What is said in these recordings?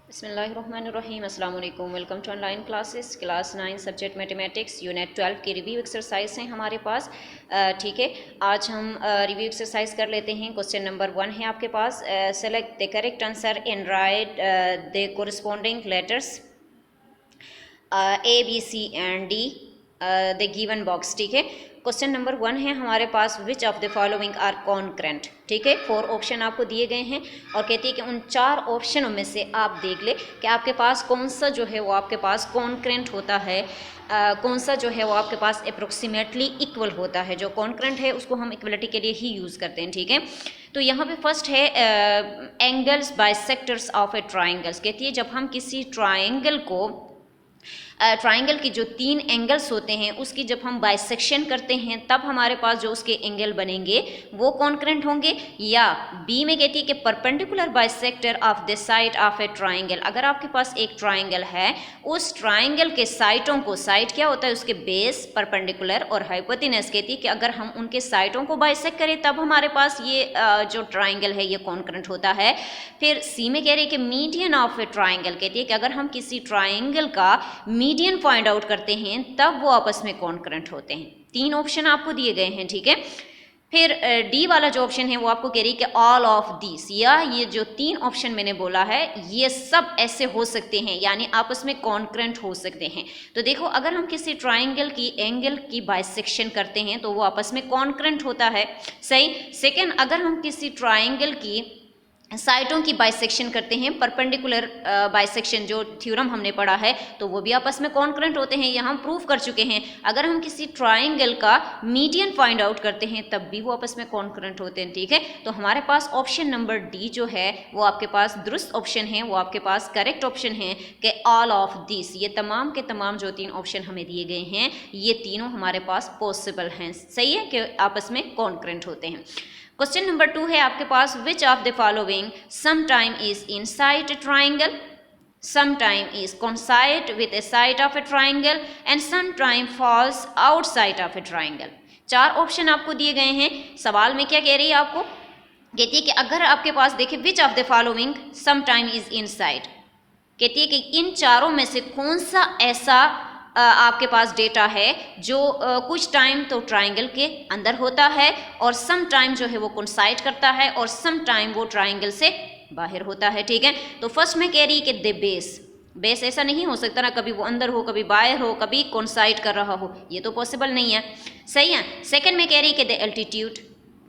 बिस्मिल्लाहिर्रहमानिर्रहीम अस्सलाम वालेकुम। Welcome to online classes class 9 subject mathematics unit 12 की रिव्यू एक्सरसाइज हैं हमारे पास। ठीक है, आज हम रिव्यू एक्सरसाइज कर लेते हैं। क्वेश्चन नंबर 1 है आपके पास। Select the correct answer and write the corresponding letters A B C and D the given box. ठीक है, क्वेश्चन नंबर 1 है हमारे पास, which of the following are concurrent. ठीक है, 4 ऑप्शन आपको दिए गए हैं और कहती है कि उन 4 ऑप्शनों में से आप देख ले कि आपके पास कौन सा जो है वो आपके पास कॉन्करेंट होता है, कौन सा जो है वो आपके पास अप्रोक्सीमेटली इक्वल होता है। जो कॉन्करेंट है उसको हम इक्वलिटी के लिए ही यूज़ करते हैं। ठीक है, तो यहाँ पे फर्स्ट है angles bisectors of A triangles. कहती है जब हम किसी ट्राइंगल को ट्राइंगल की जो 3 एंगल्स होते हैं उसकी जब हम बाइसेक्शन करते हैं तब हमारे पास जो उसके एंगल बनेंगे वो कॉन्करेंट होंगे। या बी में कहती है कि perpendicular bisector of the side of a triangle. अगर आपके पास एक ट्राइंगल है, उस ट्राइंगल के साइडों को, साइड क्या होता है उसके बेस, परपेंडिकुलर और हाइपोटेनस। कहती है कि अगर हम उनके साइडों को बाइसेक्ट करें तब हमारे पास ये जो ट्राइंगल है ये कॉन्करेंट होता है। फिर सी में कह रही है कि मीडियन ऑफ ए ट्राइंगल। कहती है कि अगर हम किसी ट्राइंगल का मीडियन फाइंड आउट करते हैं तब वो आपस में कॉन्करेंट होते हैं। 3 ऑप्शन आपको दिए गए हैं। ठीक है, फिर डी वाला जो ऑप्शन है वो आपको कह रही है कि ऑल ऑफ दिस, या ये जो 3 ऑप्शन मैंने बोला है ये सब ऐसे हो सकते हैं, यानी आपस में कॉन्करेंट हो सकते हैं। तो देखो, अगर हम किसी ट्राइंगल की एंगल की बाइसेक्शन करते हैं तो वो आपस में कॉन्करेंट होता है। सही। सेकंड, अगर हम किसी ट्राइंगल की साइडों की बाइसेक्शन करते हैं, परपेंडिकुलर बाइसेक्शन जो थ्योरम हमने पढ़ा है, तो वो भी आपस में कॉन्करेंट होते हैं, ये हम प्रूव कर चुके हैं। अगर हम किसी ट्राइंगल का मीडियन फाइंड आउट करते हैं तब भी वो आपस में कॉन्करेंट होते हैं। ठीक है, तो हमारे पास ऑप्शन नंबर डी जो है वो आपके पास दुरुस्त ऑप्शन है, वो आपके पास करेक्ट ऑप्शन है कि ऑल ऑफ दिस, ये तमाम के तमाम जो 3 ऑप्शन हमें दिए गए हैं ये तीनों हमारे पास पॉसिबल हैं। सही है कि आपस में कॉन्करेंट होते हैं। क्वेश्चन नंबर 2 है आपके पास, which of the following sometime is inside a triangle, sometime is coincide with a side of a triangle and sometime falls outside of a triangle। 4 option आपको दिए गए हैं। सवाल में क्या कह रही है आपको, कहती है कि अगर आपके पास देखिए विच of the following sometime is inside, कहती है कि इन चारों में से कौन सा ऐसा आपके पास डेटा है जो कुछ टाइम तो ट्राइंगल के अंदर होता है और सम टाइम जो है वो कोइंसाइड करता है और सम टाइम वो ट्राइंगल से बाहर होता है। ठीक है, तो फर्स्ट में कह रही है कि द बेस ऐसा नहीं हो सकता ना, कभी वो अंदर हो, कभी बाहर हो, कभी कोइंसाइड कर रहा हो, ये तो पॉसिबल नहीं है। सही है। सेकंड में कह रही है कि द एल्टीट्यूड।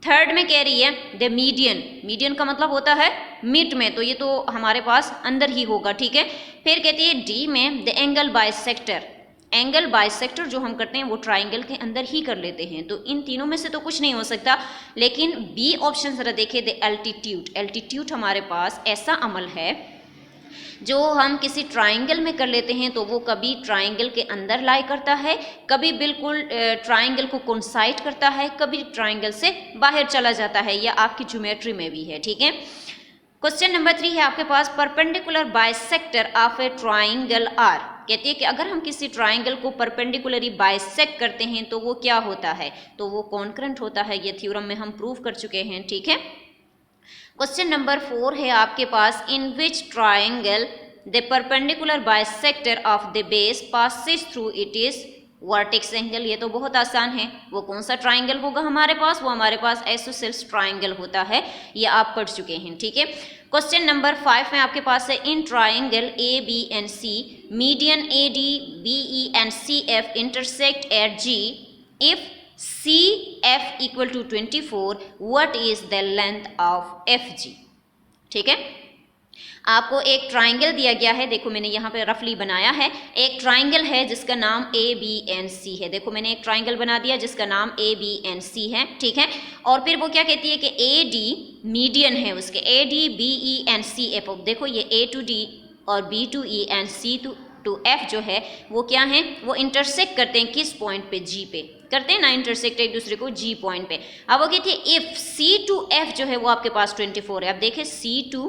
थर्ड में कह रही है द मीडियन का मतलब होता है मिड में, तो ये तो हमारे पास अंदर ही होगा। ठीक है, फिर कहती है डी में the angle bisector. Angle bisector जो हम करते हैं वो ट्राइंगल के अंदर ही कर लेते हैं, तो इन तीनों में से तो कुछ नहीं हो सकता। लेकिन बी ऑप्शन जरा देखिए, द एल्टीट्यूड हमारे पास ऐसा अमल है जो हम किसी ट्राइंगल में कर लेते हैं तो वो कभी ट्राइंगल के अंदर लाई करता है, कभी बिल्कुल ट्राइंगल को कोइंसाइड करता है, कभी ट्राइंगल से बाहर चला जाता है, या आपकी ज्योमेट्री में भी है। ठीक है, क्वेश्चन नंबर 3 है आपके पास, perpendicular bisector of a triangle are. कहती है कि अगर हम किसी ट्राइंगल को परपेंडिकुलरली बाइसेक्ट करते हैं तो वो क्या होता है, तो वो कॉन्करेंट होता है। ये थ्योरम में हम प्रूव कर चुके हैं। ठीक है, क्वेश्चन नंबर 4 है आपके पास, in which triangle the perpendicular bisector of the base passes through it is vertex angle. ये तो बहुत आसान है, वो कौन सा ट्राइंगल होगा हमारे पास, वो हमारे पास आइसोसेल्स ट्राइंगल होता है, ये आप पढ़ चुके हैं। ठीक है, क्वेश्चन नंबर 5 में आपके पास है, in triangle A B and C median A D B E and C F intersect at G, if C F equal to 24 what is the length of F G. ठीक है, आपको एक triangle दिया गया है, देखो मैंने यहाँ पे रफली बनाया है। एक ट्राइंगल है जिसका नाम ए बी एन सी है, देखो मैंने एक ट्राइंगल बना दिया जिसका नाम ए बी एन सी है। ठीक है, और फिर वो क्या कहती है कि ए डी मीडियन है उसके, A D B E and C F. देखो ये ए टू डी और B to E and C to F जो है वो क्या है, वो इंटरसेक्ट करते हैं किस पॉइंट पे, जी पे करते हैं ना इंटरसेक्ट एक दूसरे को, जी पॉइंट पे। अब वो कहती है इफ सी टू एफ जो है वो आपके पास 24 है। अब देखें सी टू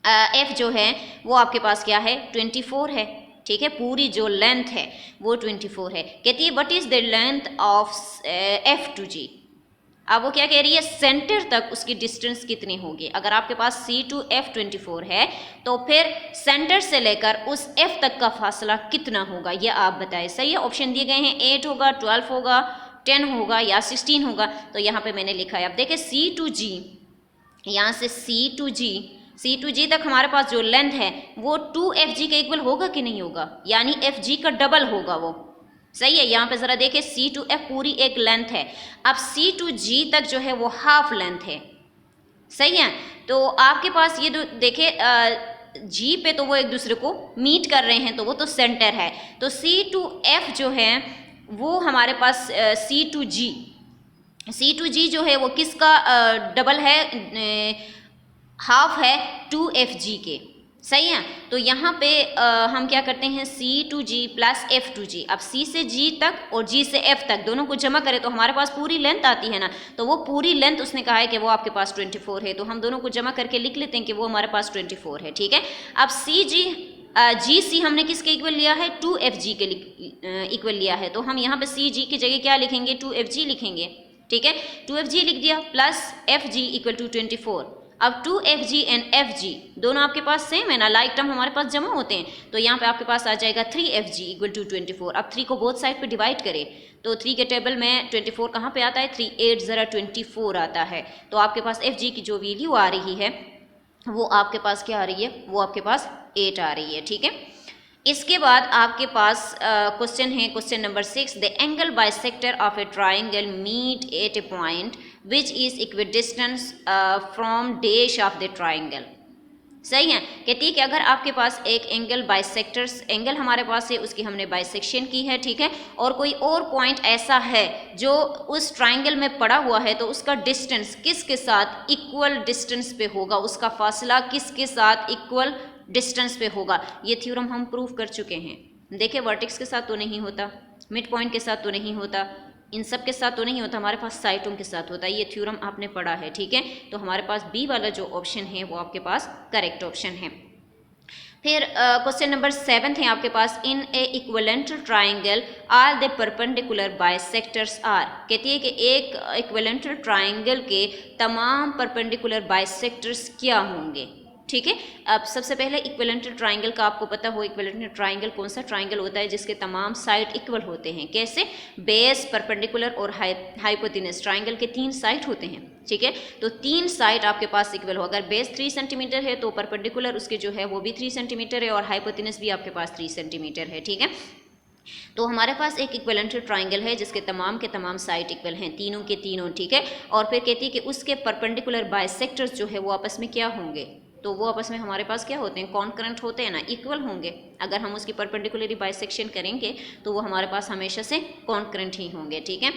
एफ जो है वो आपके पास क्या है, 24 है। ठीक है, पूरी जो लेंथ है वो 24 है। कहती है what is the length of F to G. अब वो क्या कह रही है, सेंटर तक उसकी डिस्टेंस कितनी होगी। अगर आपके पास C to F24 है तो फिर सेंटर से लेकर उस F तक का फासला कितना होगा, ये आप बताएं। सही है, ऑप्शन दिए गए हैं 8 होगा, 12 होगा, 10 होगा या 16 होगा। तो यहाँ पे मैंने लिखा है, अब देखिए C to G, यहाँ से C to G तक हमारे पास जो लेंथ है वो 2FG के इक्वल होगा कि नहीं होगा, यानी FG का डबल होगा वो। सही है, यहाँ पे जरा देखिए C to F पूरी एक लेंथ है, अब C to G तक जो है वो हाफ लेंथ है। सही है, तो आपके पास ये देखिए G पे तो वो एक दूसरे को मीट कर रहे हैं, तो वो तो सेंटर है। तो C to F जो है वो हमारे पास C to G जो है वो किसका डबल है, हाफ है 2FG के। सही है, तो यहाँ पे हम क्या करते हैं, C to G plus F to G। अब C से G तक और G से F तक दोनों को जमा करें तो हमारे पास पूरी लेंथ आती है ना, तो वो पूरी लेंथ उसने कहा है कि वो आपके पास 24 है, तो हम दोनों को जमा करके लिख लेते हैं कि वो हमारे पास 24 है। ठीक है, अब GC हमने किसके इक्वल लिया है, 2FG के इक्वल लिया है, तो हम यहाँ पे CG की जगह क्या लिखेंगे, 2FG लिखेंगे। ठीक है, 2FG लिख दिया प्लस FG इक्वल टू 24। अब 2FG एंड FG दोनों आपके पास सेम है ना, लाइक टर्म हमारे पास जमा होते हैं, तो यहाँ पे आपके पास आ जाएगा 3FG इक्वल टू 24। अब 3 को बोथ साइड पे डिवाइड करें तो 3 के टेबल में 24 कहाँ पे आता है, 3 8 ज़रा 24 आता है, तो आपके पास FG की जो वैल्यू आ रही है वो आपके पास क्या आ रही है, वो आपके पास 8 आ रही है। ठीक है, इसके बाद आपके पास क्वेश्चन है, question number 6, the angle bisector of a triangle meet at a point which is equidistance from dash of the triangle. सही है, कहती है कि अगर आपके पास एक एंगल बाइसेक्टर्स एंगल हमारे पास है, उसकी हमने बाइसेक्शन की है, ठीक है, और कोई और पॉइंट ऐसा है जो उस ट्राइंगल में पड़ा हुआ है, तो उसका डिस्टेंस किसके साथ इक्वल डिस्टेंस पे होगा, उसका फासला किसके साथ इक्वल डिस्टेंस पे होगा। ये थ्योरम हम प्रूव कर चुके हैं। देखिए, वर्टेक्स के साथ तो नहीं होता, मिड पॉइंट के साथ तो नहीं होता, इन सब के साथ तो नहीं होता, हमारे पास साइटों के साथ होता है। ये थ्योरम आपने पढ़ा है। ठीक है, तो हमारे पास बी वाला जो ऑप्शन है वो आपके पास करेक्ट ऑप्शन है। फिर क्वेश्चन नंबर 7 है आपके पास, in a equilateral triangle are the perpendicular bisectors are. कहती है कि एक इक्विलेंट ट्राइंगल के तमाम परपेंडिकुलर बाइसेक्टर्स क्या होंगे। ठीक है, अब सबसे पहले इक्विलेंट ट्राइंगल का आपको पता हो, इक्विलेंट ट्राइंगल कौन सा ट्राइंगल होता है जिसके तमाम साइड इक्वल होते हैं। कैसे, बेस, परपेंडिकुलर और हाइपोटेनस ट्राइंगल के 3 साइड होते हैं। ठीक है, तो 3 साइड आपके पास इक्वल हो। अगर बेस 3 सेंटीमीटर है तो परपेंडिकुलर उसके जो है वो भी 3 सेंटीमीटर है और हाइपोटेनस भी आपके पास 3 सेंटीमीटर है। ठीक है, तो हमारे पास एक इक्विलेंट ट्राइंगल है जिसके तमाम के तमाम साइड इक्वल हैं, तीनों के तीनों। ठीक है, और फिर कहती है कि उसके परपेंडिकुलर बाइसेक्टर्स जो है वो आपस में क्या होंगे, तो वो आपस में हमारे पास क्या होते हैं, कॉन्करेंट होते हैं ना, इक्वल होंगे। अगर हम उसकी परपेंडिकुलरी बाइसेक्शन करेंगे तो वो हमारे पास हमेशा से कॉन्करेंट ही होंगे। ठीक है,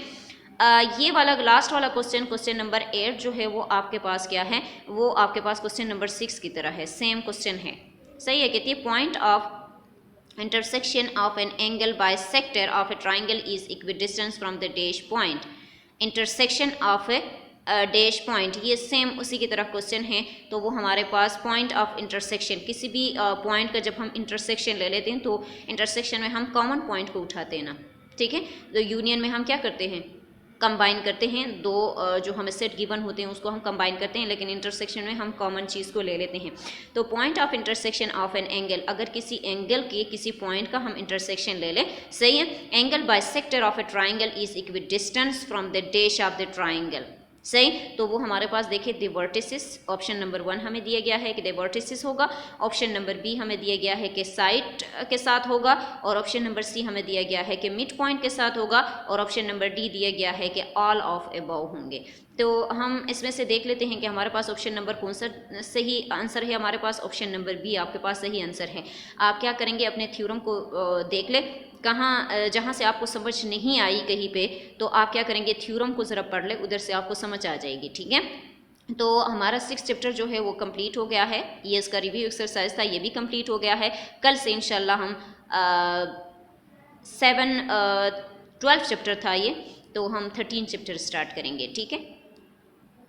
ये वाला लास्ट वाला क्वेश्चन, क्वेश्चन नंबर 8 जो है वो आपके पास क्या है, वो आपके पास क्वेश्चन नंबर 6 की तरह है, सेम क्वेश्चन है। सही है, कहती है point of intersection of an angle bisector of a triangle is equidistance from the dash point, intersection of A dash point, ये सेम उसी की तरफ क्वेश्चन है। तो वो हमारे पास पॉइंट ऑफ इंटरसेक्शन, किसी भी पॉइंट का जब हम इंटरसेक्शन ले लेते हैं तो इंटरसेक्शन में हम कॉमन पॉइंट को उठाते हैं ना। ठीक है, तो यूनियन में हम क्या करते हैं, कंबाइन करते हैं, दो जो हमें सेट गिवन होते हैं उसको हम कंबाइन करते हैं, लेकिन इंटरसेक्शन में हम कॉमन चीज़ को ले लेते हैं। तो point of intersection of an angle, अगर किसी एंगल के किसी पॉइंट का हम इंटरसेक्शन ले लें, सही है, angle bisector of a triangle is equidistance from the dash of the triangle. सही, तो वो हमारे पास देखिए द वर्टिसेस, ऑप्शन नंबर 1 हमें दिया गया है कि द वर्टिसेस होगा, ऑप्शन नंबर बी हमें दिया गया है कि साइड के साथ होगा, और ऑप्शन नंबर सी हमें दिया गया है कि मिड पॉइंट के साथ होगा, और ऑप्शन नंबर डी दिया गया है कि ऑल ऑफ अबव होंगे। तो हम इसमें से देख लेते हैं कि हमारे पास ऑप्शन नंबर कौन सा सही आंसर है। हमारे पास ऑप्शन नंबर बी आपके पास सही आंसर है। आप क्या करेंगे, अपने थ्योरम को देख ले, कहाँ जहाँ से आपको समझ नहीं आई कहीं पे, तो आप क्या करेंगे, थ्योरम को ज़रा पढ़ ले, उधर से आपको समझ आ जाएगी। ठीक है, तो हमारा 6 चैप्टर जो है वो कंप्लीट हो गया है। ये इसका रिव्यू एक्सरसाइज था, ये भी कंप्लीट हो गया है। कल से इंशाल्लाह हम 12 चैप्टर था ये, तो हम 13 चैप्टर स्टार्ट करेंगे। ठीक है।